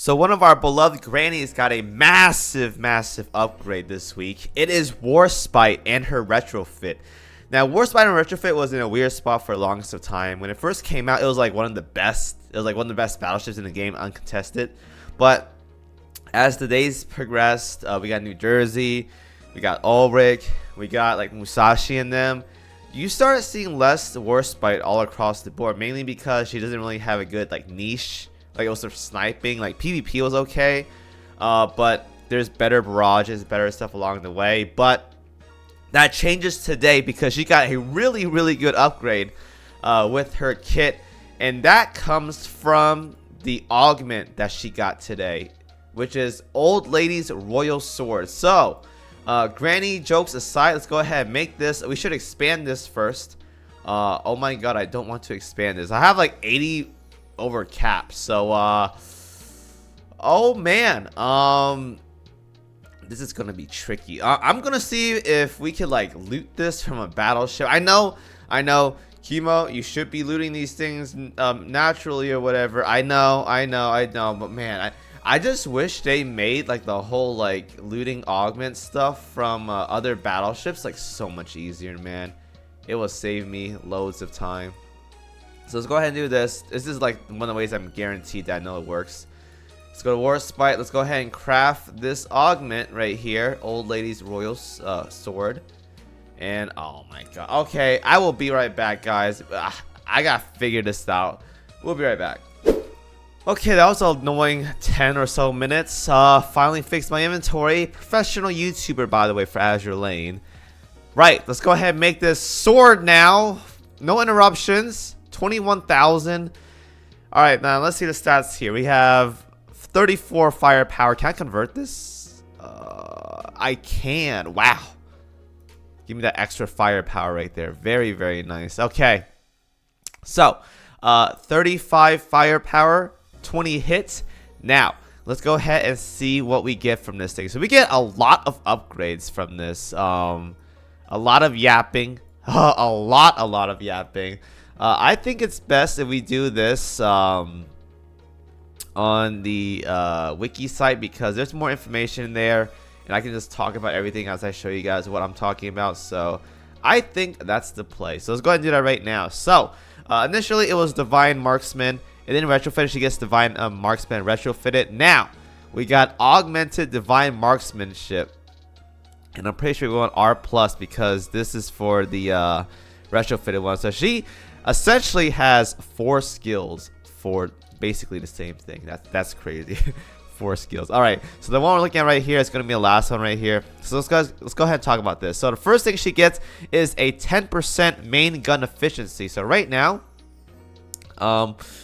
So one of our beloved grannies got a massive upgrade this week. It is Warspite and her retrofit. Now Warspite and retrofit was in a weird spot for the longest of time. When it first came out, it was like one of the best. It was like one of the best battleships in the game, uncontested. But as the days progressed, we got New Jersey, we got Ulrich, we got like Musashi in them. You start seeing less Warspite all across the board, mainly because she doesn't really have a good like niche. Like, it was sort of sniping. Like, PvP was okay, but there's better barrages, better stuff along the way. But that changes today because she got a really good upgrade with her kit, and that comes from the augment that she got today, which is Old Lady's Royal Sword. So granny jokes aside, let's go ahead and make this. We should expand this first. Oh my god, I don't want to expand this. I have like 80 over cap, so oh man, this is gonna be tricky. I'm gonna see if we can like loot this from a battleship. I know Kimo, you should be looting these things naturally or whatever. I know, but man, I just wish they made like the whole like looting augment stuff from other battleships like so much easier, man. It will save me loads of time. So let's go ahead and do this. This is like one of the ways I'm guaranteed that I know it works. Let's go to Warspite. Let's go ahead and craft this augment right here. Old Lady's Royal Sword. And oh my god. Okay, I will be right back, guys. I gotta figure this out. We'll be right back. Okay, that was an annoying 10 or so minutes. Finally fixed my inventory. Professional YouTuber, by the way, for Azur Lane. Right, let's go ahead and make this sword now. No interruptions. 21,000. All right, now let's see the stats here. We have 34 firepower. Can I convert this? I can. Wow. Give me that extra firepower right there. Very nice. Okay. So, 35 firepower, 20 hits. Now, let's go ahead and see what we get from this thing. So we get a lot of upgrades from this. A lot of yapping. a lot of yapping. I think it's best if we do this on the wiki site because there's more information there, and I can just talk about everything as I show you guys what I'm talking about. So I think that's the play. So let's go ahead and do that right now. So initially it was Divine Marksman, and then retrofitted she gets Divine Marksman retrofitted. Now we got Augmented Divine Marksmanship, and I'm pretty sure we want R+ because this is for the retrofitted one. So she essentially has 4 skills for basically the same thing. That's crazy. 4 skills. All right, so the one we're looking at right here is going to be the last one right here. So let's go ahead and talk about this. So the first thing she gets is a 10% main gun efficiency. So right now,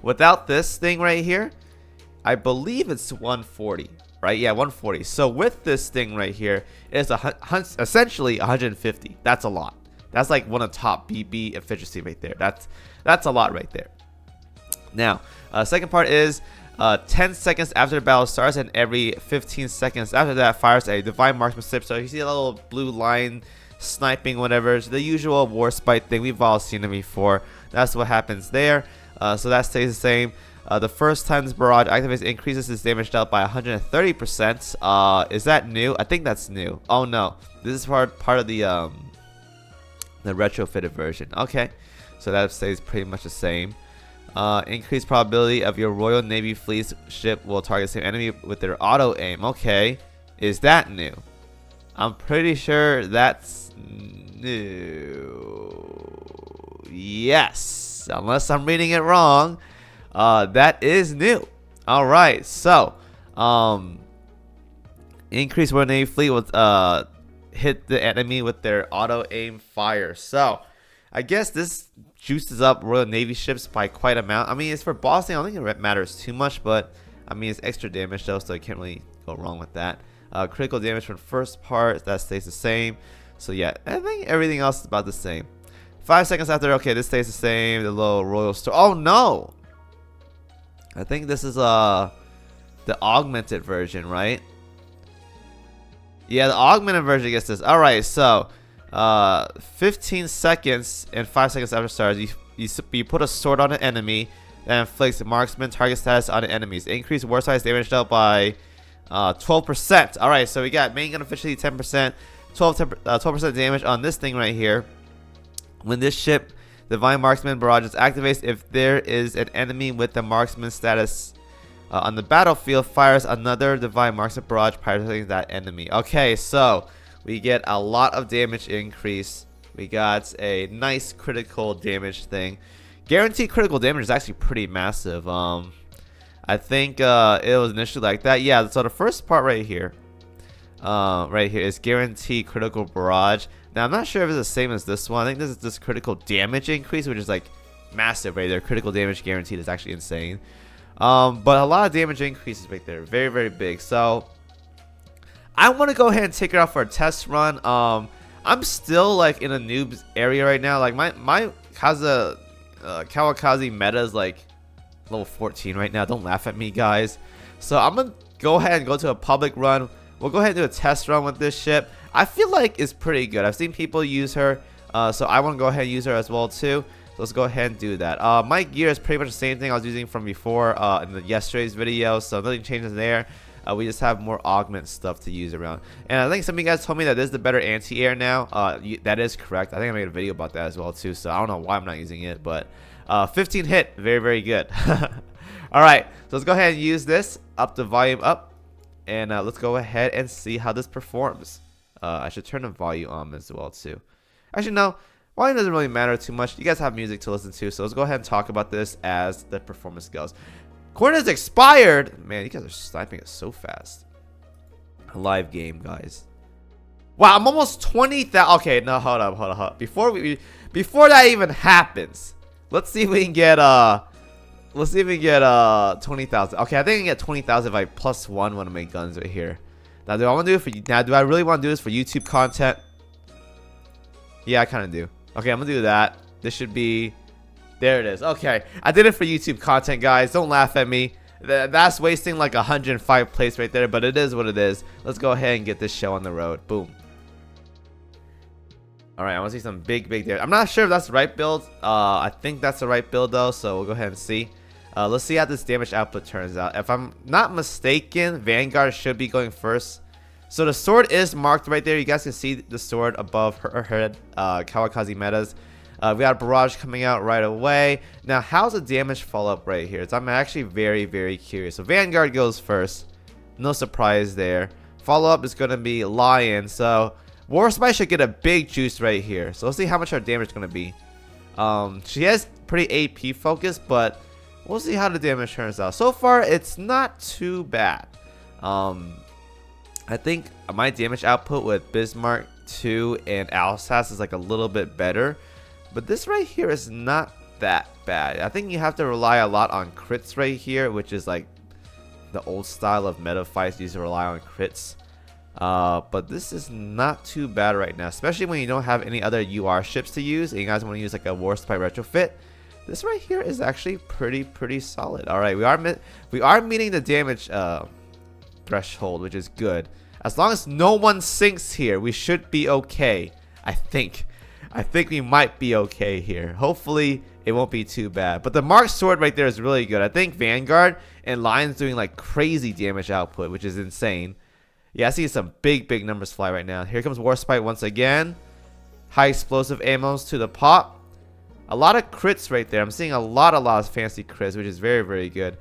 without this thing right here, I believe it's 140. Right? Yeah, 140. So with this thing right here, it's essentially 150. That's a lot. That's like one of the top BB efficiency right there. That's a lot right there. Now, second part is 10 seconds after the battle starts, and every 15 seconds after that fires a Divine Marksmanship. So you see a little blue line sniping, whatever. It's the usual Warspite thing. We've all seen it before. That's what happens there. So that stays the same. The first time this barrage activates, increases its damage dealt by 130%. Is that new? I think that's new. Oh no, this is part of the retrofitted version. Okay, so that stays pretty much the same. Increased probability of your Royal Navy fleet ship will target the same enemy with their auto aim. Okay, is that new? I'm pretty sure that's new. Yes, unless I'm reading it wrong. That is new. All right, so increased Royal Navy fleet will hit the enemy with their auto aim fire. So I guess this juices up Royal Navy ships by quite a amount. I mean, it's for bossing. I don't think it matters too much, but I mean, it's extra damage though, so you can't really go wrong with that. Critical damage from first part, that stays the same. So yeah, I think everything else is about the same. 5 seconds after, okay, this stays the same. The little Royal Store. Oh no! I think this is the augmented version, right? Yeah, the augmented version gets this. All right, so 15 seconds and 5 seconds after stars, you put a sword on an enemy. that inflicts marksman target status on enemies. Increase war size damage dealt by 12%. Alright, so we got main gun efficiency 10%, 12% damage on this thing right here. When this ship, Divine Marksman Barrage, activates, if there is an enemy with the marksman status on the battlefield, fires another Divine Marksman Barrage targeting that enemy. Okay, so we get a lot of damage increase. We got a nice critical damage thing. Guaranteed critical damage is actually pretty massive. I think it was initially like that. Yeah, so the first part right here is guaranteed critical barrage. Now I'm not sure if it's the same as this one. I think this is this critical damage increase, which is like massive right there. Critical damage guaranteed is actually insane. But a lot of damage increases right there, very, very big. So I want to go ahead and take it out for a test run. I'm still like in a noob area right now. Like my KimoCheese meta is like level 14 right now. Don't laugh at me, guys. So I'm gonna go ahead and go to a public run. We'll go ahead and do a test run with this ship. I feel like it's pretty good. I've seen people use her, so I want to go ahead and use her as well too. So let's go ahead and do that. My gear is pretty much the same thing I was using from before in yesterday's video, so nothing changes there. We just have more augment stuff to use around. And I think some of you guys told me that this is the better anti-air now. That is correct. I think I made a video about that as well too, so I don't know why I'm not using it, but 15 hit, very, very good. Alright, so let's go ahead and use this, up the volume up, and let's go ahead and see how this performs. I should turn the volume on as well too. Actually, no, volume doesn't really matter too much. You guys have music to listen to, so let's go ahead and talk about this as the performance goes. Corn is expired. Man, you guys are sniping it so fast. A live game, guys. Wow, I'm almost 20,000. Okay, no, hold up. Before that even happens, let's see if we can get 20,000. Okay, I think I can get 20,000 if I +1 one of my guns right here. Now, do I really want to do this for YouTube content? Yeah, I kind of do. Okay, I'm gonna do that. This should be. There it is. Okay, I did it for YouTube content, guys. Don't laugh at me. That's wasting like 105 plates right there, but it is what it is. Let's go ahead and get this show on the road. Boom. All right, I want to see some big damage. I'm not sure if that's the right build. I think that's the right build though, so we'll go ahead and see. Let's see how this damage output turns out. If I'm not mistaken, Vanguard should be going first. So the sword is marked right there. You guys can see the sword above her head. KimoCheese metas. We got a barrage coming out right away. Now, how's the damage follow-up right here? So I'm actually very, very curious. So Vanguard goes first. No surprise there. Follow-up is going to be Lion. So Warspite should get a big juice right here. So let's see how much her damage is going to be. She has pretty AP focus, but we'll see how the damage turns out. So far, it's not too bad. I think my damage output with Bismarck 2 and Alsace is like a little bit better. But this right here is not that bad. I think you have to rely a lot on crits right here, which is like the old style of meta fights. You used to rely on crits. But this is not too bad right now, especially when you don't have any other UR ships to use and you guys want to use like a Warspite retrofit. This right here is actually pretty solid. All right, we are meeting the damage threshold, which is good. As long as no one sinks here, we should be okay. I think we might be okay here. Hopefully, it won't be too bad. But the marked sword right there is really good. I think Vanguard and Lion's doing like crazy damage output, which is insane. Yeah, I see some big numbers fly right now. Here comes Warspite once again. High explosive ammos to the pop. A lot of crits right there. I'm seeing a lot of fancy crits, which is very good.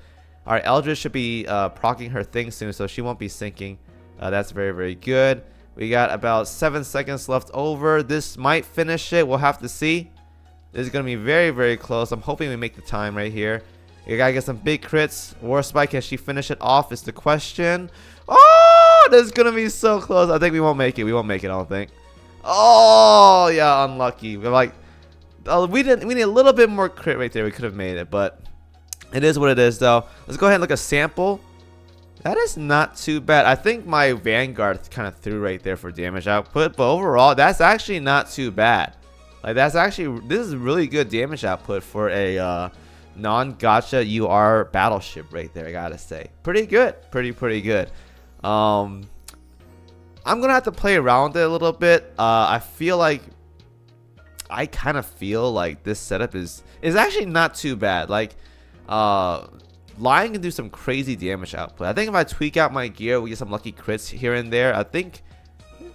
All right, Eldritch should be proccing her thing soon, so she won't be sinking. That's very good. We got about 7 seconds left over. This might finish it. We'll have to see. This is going to be very close. I'm hoping we make the time right here. You got to get some big crits. Warspite, can she finish it off is the question. Oh, this is going to be so close. I think we won't make it. We don't think. Oh, yeah, unlucky. We're like, we need a little bit more crit right there. We could have made it, but it is what it is, though. Let's go ahead and look at a sample. That is not too bad. I think my Vanguard kind of threw right there for damage output, but overall, that's actually not too bad. Like, this is really good damage output for a non-gacha UR battleship right there, I gotta say. Pretty good. Pretty good. I'm gonna have to play around with it a little bit. I kind of feel like this setup is actually not too bad. Like, Lion can do some crazy damage output. I think if I tweak out my gear, we get some lucky crits here and there. I think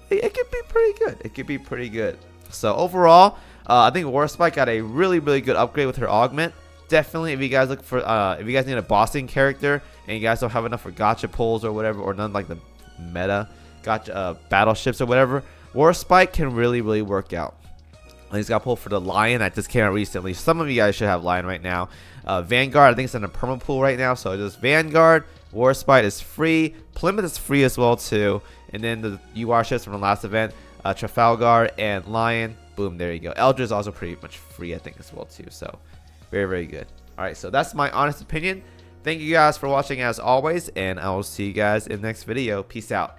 it could be pretty good. It could be pretty good. So overall, I think Warspite got a really good upgrade with her augment. Definitely, if you guys look for, if you guys need a bossing character and you guys don't have enough for gacha pulls or whatever, or none like the meta gacha battleships or whatever, Warspite can really work out. I just got pulled for the Lion that just came out recently. Some of you guys should have Lion right now. Vanguard, I think it's in a perma pool right now, so just Vanguard. Warspite is free. Plymouth is free as well too. And then the UR ships from the last event, Trafalgar and Lion. Boom, there you go. Eldra is also pretty much free, I think, as well too. So very good. All right, so that's my honest opinion. Thank you guys for watching as always, and I will see you guys in the next video. Peace out.